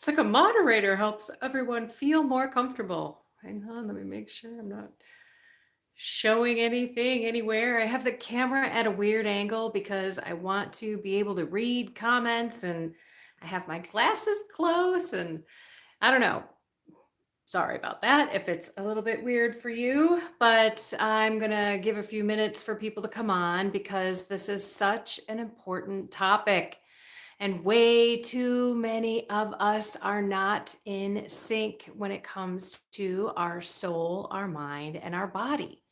It's like a moderator helps everyone feel more comfortable. Hang on, let me make sure I'm not showing anything anywhere. I have the camera at a weird angle because I want to be able to read comments, and I have my glasses close, and I don't know. Sorry about that if it's a little bit weird for you, but I'm going to give a few minutes for people to come on because this is such an important topic. And way too many of us are not in sync when it comes to our soul, our mind, and our body.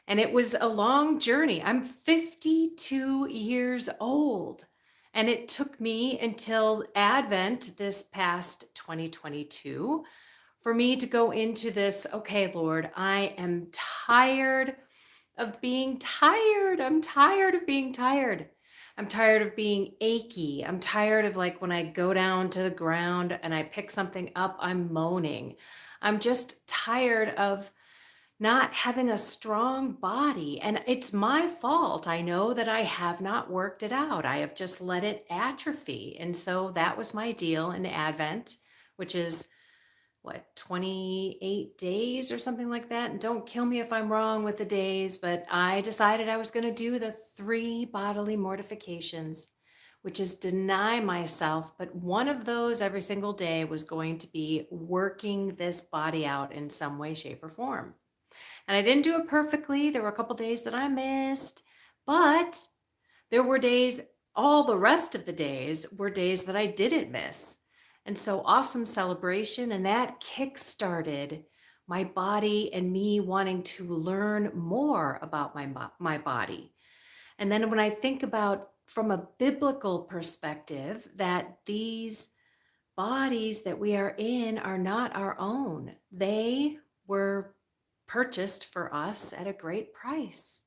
And it was a long journey. I'm 52 years old. And it took me until Advent this past 2022 for me to go into this. Okay, Lord, I am tired of being tired. I'm tired of being tired. I'm tired of being achy. I'm tired of like when I go down to the ground and I pick something up, I'm moaning. I'm just tired of not having a strong body. And it's my fault. I know that I have not worked it out. I have just let it atrophy. And so that was my deal in Advent, which is what, 28 days or something like that. And don't kill me if I'm wrong with the days, but I decided I was going to do the 3 bodily mortifications, which is deny myself. But one of those every single day was going to be working this body out in some way, shape, or form. And I didn't do it perfectly. There were a couple days that I missed, but there were days, all the rest of the days were days that I didn't miss. And so awesome celebration. And that kick-started my body and me wanting to learn more about my body. And then when I think about from a biblical perspective, that these bodies that we are in are not our own. They were purchased for us at a great price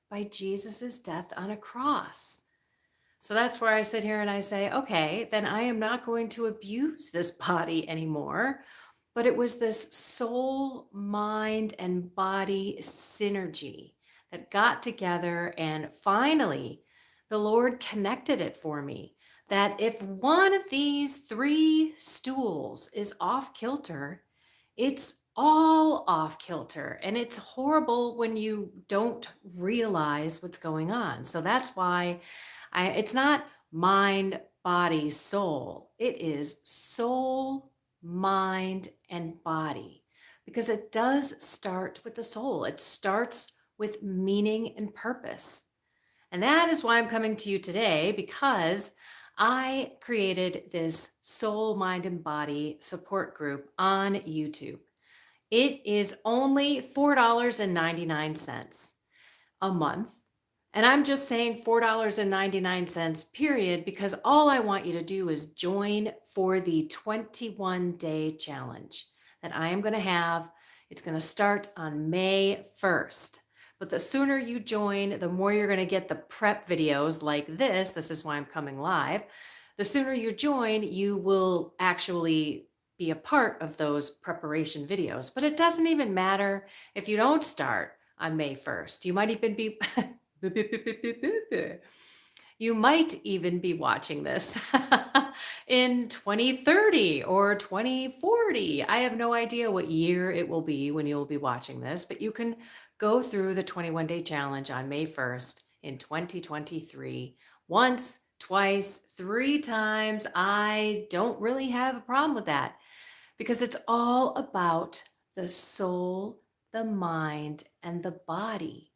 by Jesus's death on a cross. So that's where I sit here and I say, okay, then I am not going to abuse this body anymore. But it was this soul, mind, and body synergy that got together. And finally, the Lord connected it for me that if one of these 3 stools is off kilter, it's all off kilter. And it's horrible when you don't realize what's going on. So that's why it's not mind, body, soul. It is soul, mind, and body. Because it does start with the soul. It starts with meaning and purpose. And that is why I'm coming to you today, because I created this soul, mind, and body support group on YouTube. It is only $4.99 a month. And I'm just saying $4.99, period, because all I want you to do is join for the 21-day challenge that I am going to have. It's going to start on May 1st. But the sooner you join, the more you're going to get the prep videos like this. This is why I'm coming live. The sooner you join, you will actually be a part of those preparation videos. But it doesn't even matter if you don't start on May 1st. You might even be you might even be watching this in 2030 or 2040. I have no idea what year it will be when you'll be watching this, but you can go through the 21-day challenge on May 1st in 2023 once, twice, 3 times. I don't really have a problem with that because it's all about the soul, the mind, and the body.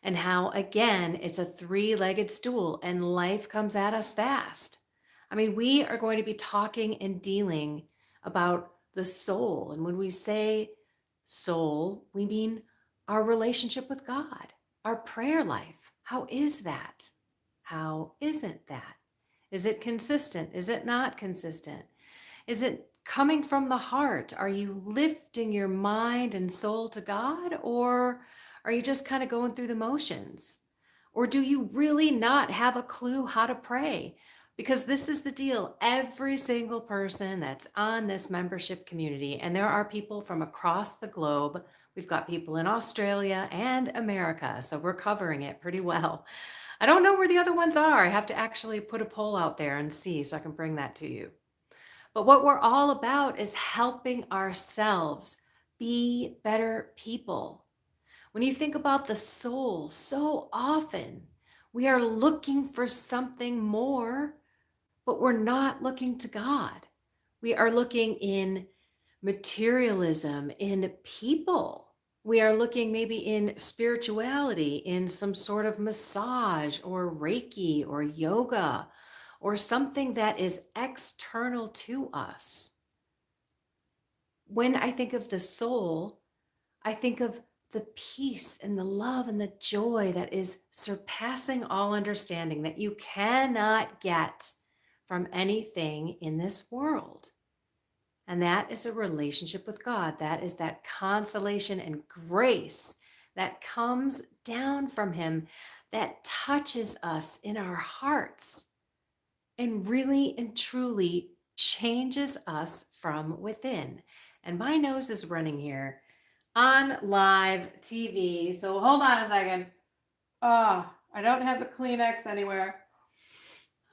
And how, again, it's a 3-legged stool and life comes at us fast. I mean, we are going to be talking and dealing about the soul. And when we say soul, we mean our relationship with God, our prayer life. How is that? How isn't that? Is it consistent? Is it not consistent? Is it coming from the heart? Are you lifting your mind and soul to God, or are you just kind of going through the motions? Or do you really not have a clue how to pray? Because this is the deal. Every single person that's on this membership community, and there are people from across the globe. We've got people in Australia and America, so we're covering it pretty well. I don't know where the other ones are. I have to actually put a poll out there and see so I can bring that to you. But what we're all about is helping ourselves be better people. When you think about the soul, so often we are looking for something more, but we're not looking to God. We are looking in materialism, in people. We are looking maybe in spirituality, in some sort of massage or Reiki or yoga or something that is external to us. When I think of the soul, I think of the peace and the love and the joy that is surpassing all understanding that you cannot get from anything in this world. And that is a relationship with God. That is that consolation and grace that comes down from Him that touches us in our hearts and really and truly changes us from within. And my nose is running here on live TV. So hold on a second. Oh, I don't have the Kleenex anywhere.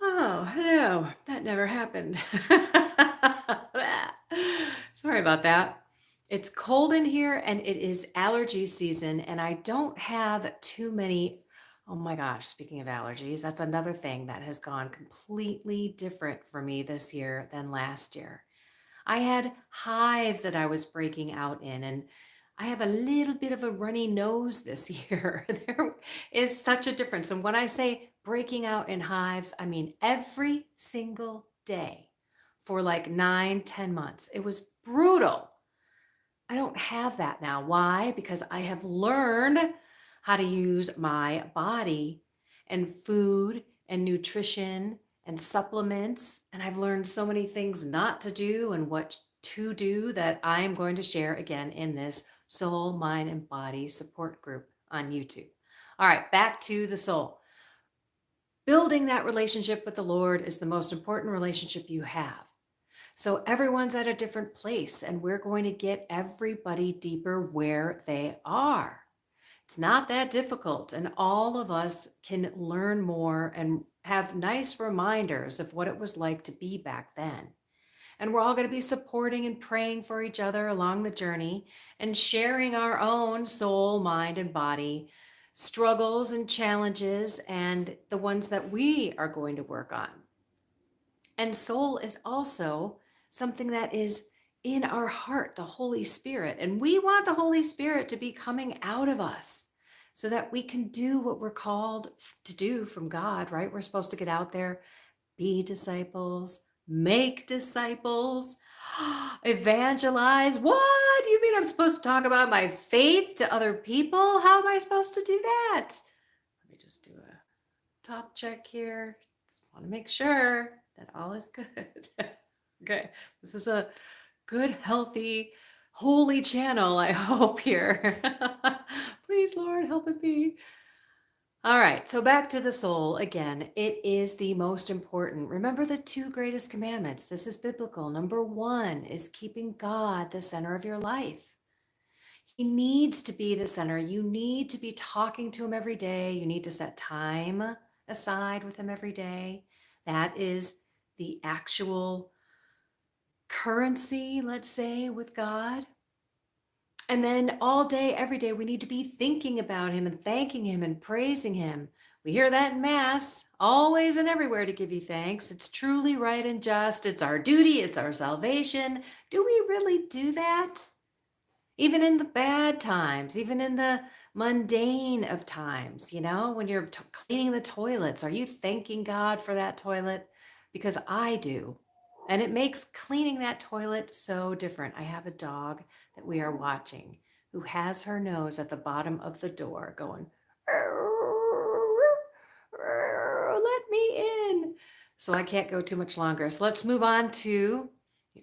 Oh, hello. That never happened. Sorry about that. It's cold in here and it is allergy season, and I don't have too many. Oh my gosh, speaking of allergies, that's another thing that has gone completely different for me this year than last year. I had hives that I was breaking out in, and I have a little bit of a runny nose this year. There is such a difference. And when I say breaking out in hives, I mean every single day for like 9, 10 months. It was brutal. I don't have that now. Why? Because I have learned how to use my body and food and nutrition and supplements. And I've learned so many things not to do and what to do that I'm going to share again in this soul, mind, and body support group on YouTube. All right, back to the soul. Building that relationship with the Lord is the most important relationship you have. So everyone's at a different place, and we're going to get everybody deeper where they are. It's not that difficult, and all of us can learn more and have nice reminders of what it was like to be back then. And we're all going to be supporting and praying for each other along the journey and sharing our own soul, mind, and body struggles and challenges and the ones that we are going to work on. And soul is also something that is in our heart, the Holy Spirit. And we want the Holy Spirit to be coming out of us so that we can do what we're called to do from God, right? We're supposed to get out there, be disciples, make disciples, evangelize. What? You mean I'm supposed to talk about my faith to other people? How am I supposed to do that? Let me just do a top check here. Just want to make sure that all is good. Okay, this is a good, healthy, holy channel, I hope here. Please, Lord, help it be. All right, so back to the soul again. It is the most important. Remember the two greatest commandments. This is biblical. Number one is keeping God the center of your life. He needs to be the center. You need to be talking to him every day. You need to set time aside with him every day. That is the actual currency, let's say, with God. And then all day, every day, we need to be thinking about him and thanking him and praising him. We hear that in Mass, always and everywhere to give you thanks. It's truly right and just. It's our duty. It's our salvation. Do we really do that? Even in the bad times, even in the mundane of times, when you're cleaning the toilets, are you thanking God for that toilet? Because I do. And it makes cleaning that toilet so different. I have a dog that we are watching who has her nose at the bottom of the door going, let me in. So I can't go too much longer. So let's move on to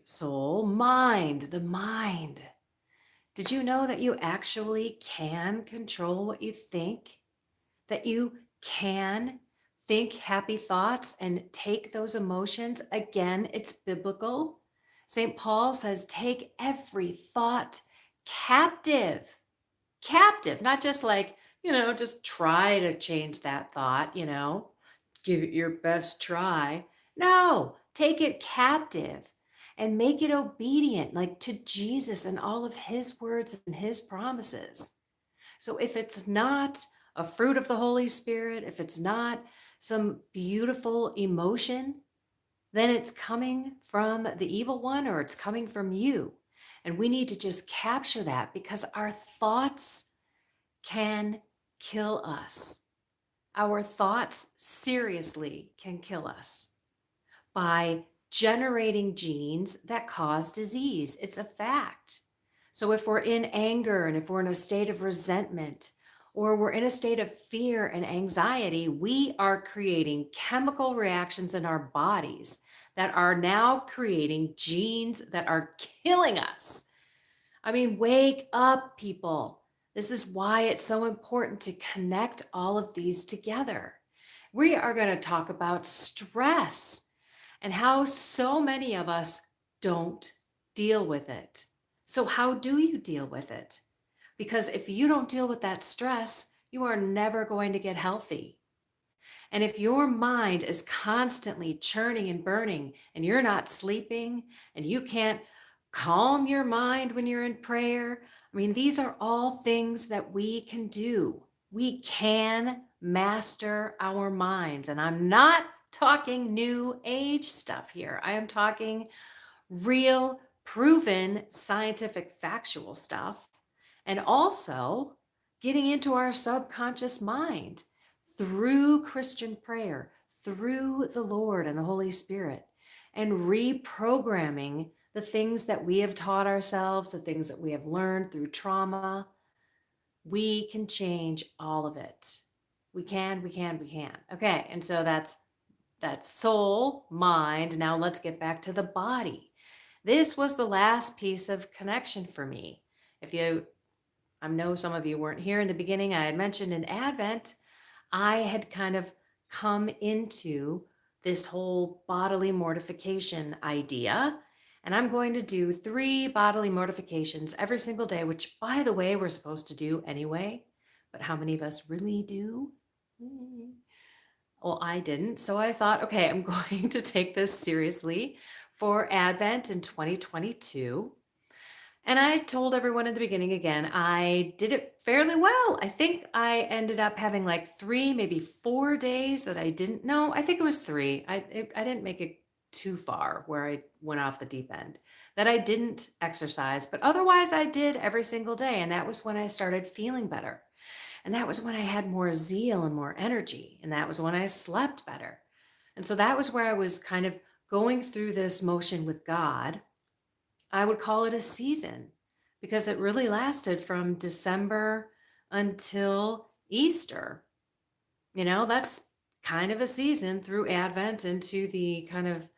soul, mind, the mind. Did you know that you actually can control what you think? That you can think happy thoughts and take those emotions? Again, it's biblical. St. Paul says, take every thought captive. Captive, not just like, just try to change that thought, give it your best try. No, take it captive and make it obedient, like to Jesus and all of his words and his promises. So if it's not a fruit of the Holy Spirit, if it's not some beautiful emotion, then it's coming from the evil one or it's coming from you. And we need to just capture that because our thoughts can kill us. Our thoughts seriously can kill us by generating genes that cause disease. It's a fact. So if we're in anger and if we're in a state of resentment or we're in a state of fear and anxiety, we are creating chemical reactions in our bodies that are now creating genes that are killing us. I mean, wake up, people. This is why it's so important to connect all of these together. We are going to talk about stress and how so many of us don't deal with it. So, how do you deal with it? Because if you don't deal with that stress, you are never going to get healthy. And if your mind is constantly churning and burning and you're not sleeping and you can't calm your mind when you're in prayer, I mean, these are all things that we can do. We can master our minds. And I'm not talking new age stuff here. I am talking real, proven, scientific, factual stuff. And also getting into our subconscious mind through Christian prayer, through the Lord and the Holy Spirit, and reprogramming the things that we have taught ourselves, the things that we have learned through trauma. We can change all of it. We can. Okay, and so that's soul, mind. Now let's get back to the body. This was the last piece of connection for me. I know some of you weren't here in the beginning. I had mentioned in Advent, I had kind of come into this whole bodily mortification idea. And I'm going to do 3 bodily mortifications every single day, which, by the way, we're supposed to do anyway. But how many of us really do? Well, I didn't. So I thought, okay, I'm going to take this seriously for Advent in 2022. And I told everyone in the beginning again, I did it fairly well. I think I ended up having like 3, maybe 4 days that I didn't know. I think it was 3. I didn't make it too far where I went off the deep end, that I didn't exercise, but otherwise I did every single day. And that was when I started feeling better. And that was when I had more zeal and more energy. And that was when I slept better. And so that was where I was kind of going through this motion with God. I would call it a season because it really lasted from December until Easter. That's kind of a season through Advent into the kind of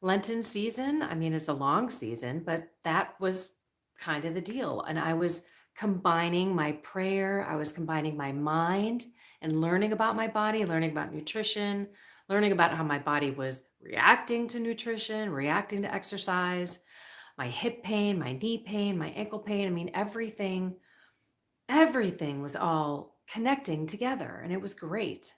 Lenten season. I mean, it's a long season, but that was kind of the deal. And I was combining my prayer, I was combining my mind and learning about my body, learning about nutrition, learning about how my body was reacting to nutrition, reacting to exercise, my hip pain, my knee pain, my ankle pain. I mean, everything was all connecting together and it was great.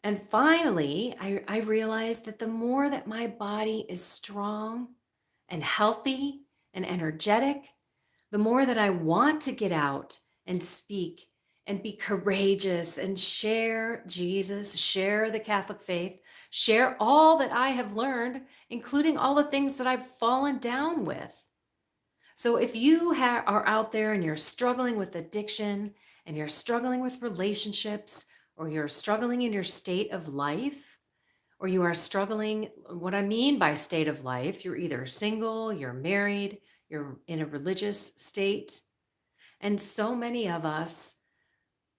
And finally, I realized that the more that my body is strong and healthy and energetic, the more that I want to get out and speak and be courageous and share Jesus, share the Catholic faith, share all that I have learned, including all the things that I've fallen down with. So if you are out there and you're struggling with addiction and you're struggling with relationships or you're struggling in your state of life, or you are struggling, what I mean by state of life, you're either single, you're married, you're in a religious state. And so many of us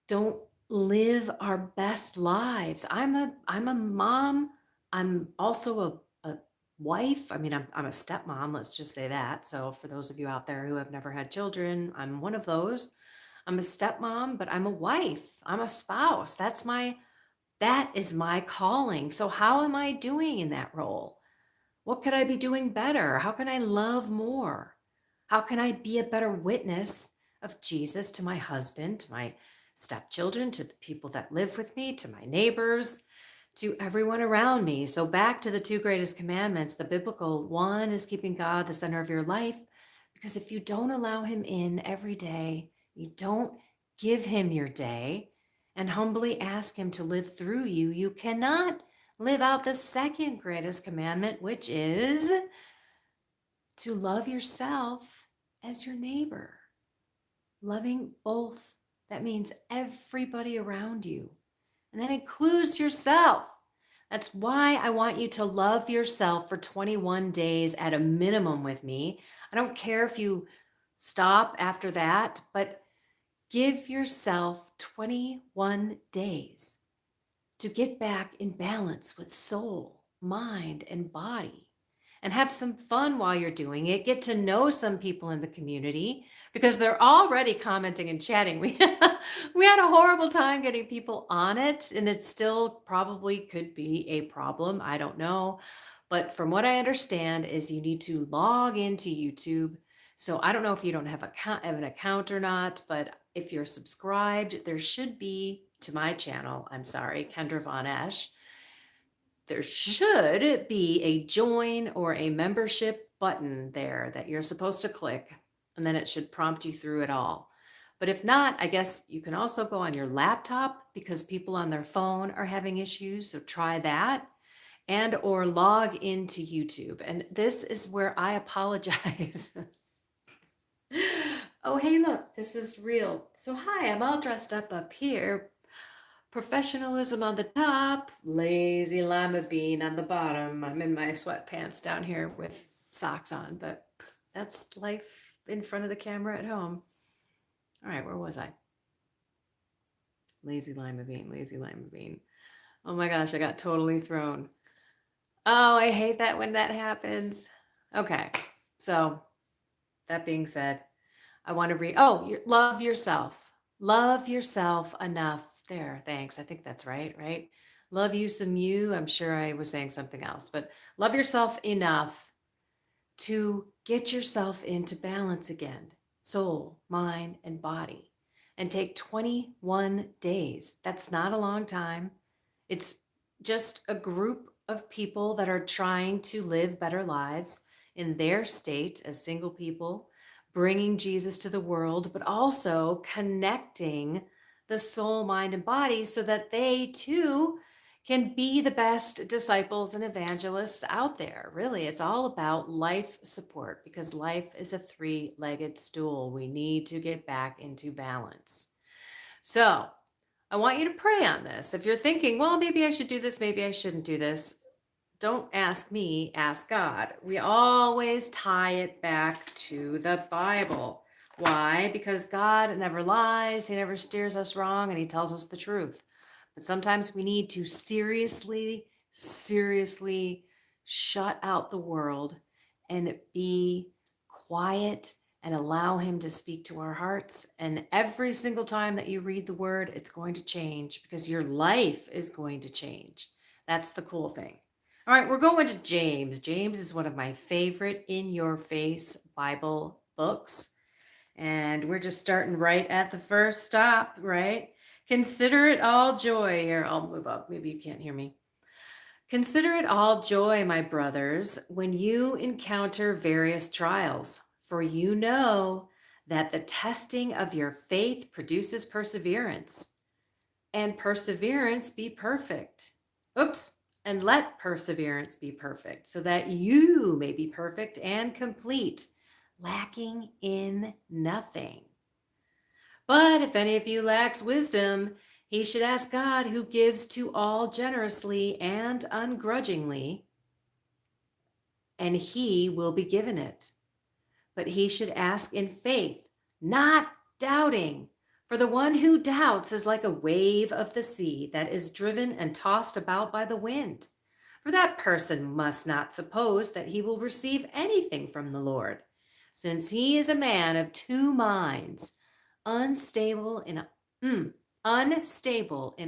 don't live our best lives. I'm a mom. I'm also a wife. I mean, I'm a stepmom, let's just say that. So for those of you out there who have never had children, I'm one of those. I'm a stepmom, but I'm a wife. I'm a spouse. That is my calling. So how am I doing in that role? What could I be doing better? How can I love more? How can I be a better witness of Jesus to my husband, to my stepchildren, to the people that live with me, to my neighbors, to everyone around me. So back to the two greatest commandments, the biblical one is keeping God the center of your life, because if you don't allow him in every day, you don't give him your day and humbly ask him to live through you, you cannot live out the second greatest commandment, which is to love yourself as your neighbor. Loving both, that means everybody around you. And that includes yourself. That's why I want you to love yourself for 21 days at a minimum with me. I don't care if you stop after that, but give yourself 21 days to get back in balance with soul, mind, and body. And have some fun while you're doing it. Get to know some people in the community because they're already commenting and chatting. We had a horrible time getting people on it, and it still probably could be a problem. I don't know. But from what I understand is you need to log into YouTube. So I don't know if you don't have an account or not, but if you're subscribed, there should be to my channel, I'm sorry, Kendra Von Esch, there should be a join or a membership button there that you're supposed to click, and then it should prompt you through it all. But if not, I guess you can also go on your laptop because people on their phone are having issues, so try that. And or log into YouTube. And this is where I apologize. Oh, hey, look, this is real. So hi, I'm all dressed up here. Professionalism on the top, lazy lima bean on the bottom. I'm in my sweatpants down here with socks on, but that's life in front of the camera at home. All right, where was I? Lazy lima bean, lazy lima bean. Oh my gosh, I got totally thrown. Oh, I hate that when that happens. Okay, so that being said, I want to read. Oh, love yourself. Love yourself enough. There, thanks. I think that's right, right? Love you some you. I'm sure I was saying something else, but love yourself enough to get yourself into balance again, soul, mind, and body. And take 21 days. That's not a long time. It's just a group of people that are trying to live better lives in their state as single people, bringing Jesus to the world, but also connecting the soul, mind, and body so that they too can be the best disciples and evangelists out there. Really, it's all about life support because life is a three-legged stool. We need to get back into balance. So, I want you to pray on this. If you're thinking, well, maybe I should do this, maybe I shouldn't do this, don't ask me, ask God. We always tie it back to the Bible. Why? Because God never lies, He never steers us wrong, and He tells us the truth. But sometimes we need to seriously, seriously shut out the world and be quiet and allow Him to speak to our hearts. And every single time that you read the word, it's going to change because your life is going to change. That's the cool thing. All right, we're going to James. James is one of my favorite in your face Bible books. And we're just starting right at the first stop, right? Consider it all joy. Here, I'll move up. Maybe you can't hear me. Consider it all joy, my brothers, when you encounter various trials, for you know that the testing of your faith produces perseverance, and perseverance be perfect. Oops. And let perseverance be perfect, so that you may be perfect and complete, lacking in nothing. But if any of you lacks wisdom, he should ask God, who gives to all generously and ungrudgingly, and he will be given it. But he should ask in faith, not doubting. For the one who doubts is like a wave of the sea that is driven and tossed about by the wind. For that person must not suppose that he will receive anything from the Lord, since he is a man of two minds, unstable in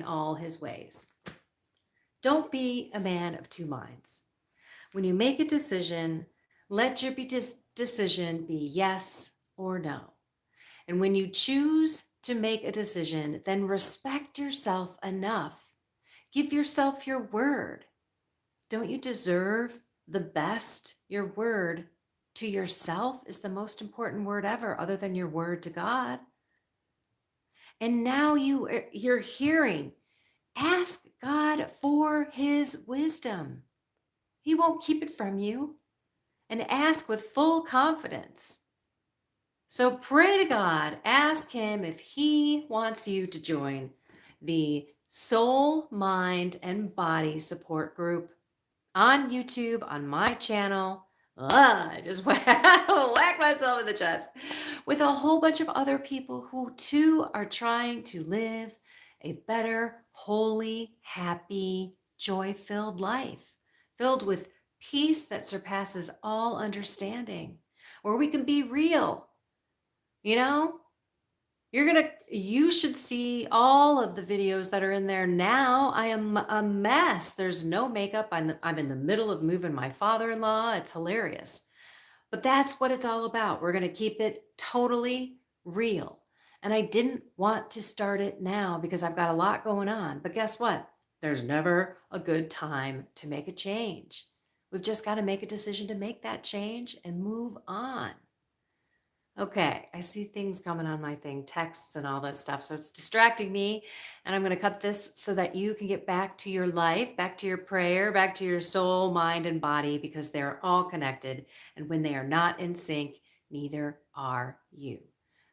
all his ways. Don't be a man of two minds. When you make a decision, let your decision be yes or no. And when you choose to make a decision, then respect yourself enough Give yourself your word. Don't you deserve the best? Your word to yourself is the most important word ever, other than your word to God. And now you're hearing. Ask God for his wisdom. He won't keep it from you. And ask with full confidence. So pray to God. Ask him if he wants you to join the Soul, Mind, and Body Support Group on YouTube, on my channel. I just whacked myself in the chest with a whole bunch of other people who too are trying to live a better, holy, happy, joy-filled life, filled with peace that surpasses all understanding, where we can be real. You know, you should see all of the videos that are in there now. I am a mess. There's no makeup. I'm in the middle of moving my father-in-law. It's hilarious. But that's what it's all about. We're going to keep it totally real. And I didn't want to start it now because I've got a lot going on. But guess what? There's never a good time to make a change. We've just got to make a decision to make that change and move on. Okay, I see things coming on my thing, texts and all that stuff. So it's distracting me. And I'm going to cut this so that you can get back to your life, back to your prayer, back to your soul, mind, and body, because they're all connected. And when they are not in sync, neither are you.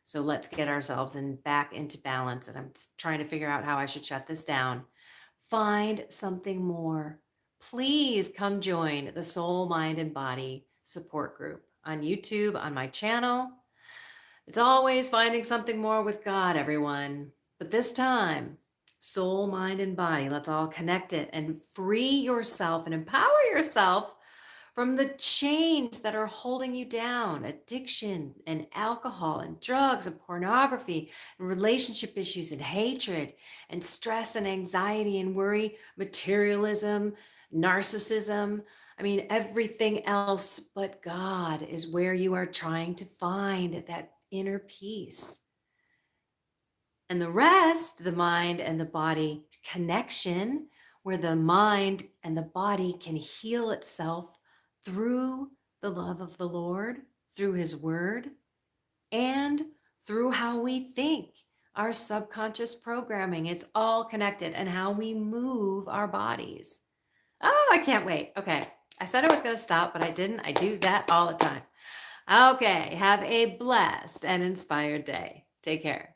So let's get ourselves back into balance. And I'm trying to figure out how I should shut this down. Find something more. Please come join the Soul, Mind, and Body support group on YouTube, on my channel. It's always finding something more with God, everyone. But this time, soul, mind, and body, let's all connect it and free yourself and empower yourself from the chains that are holding you down, addiction and alcohol and drugs and pornography and relationship issues and hatred and stress and anxiety and worry, materialism, narcissism. I mean, everything else but God is where you are trying to find that inner peace. And the rest, the mind and the body connection, where the mind and the body can heal itself through the love of the Lord, through his word, and through how we think, our subconscious programming. It's all connected, and how we move our bodies. Oh, I can't wait. Okay. I said I was going to stop, but I didn't. I do that all the time. Okay. Have a blessed and inspired day. Take care.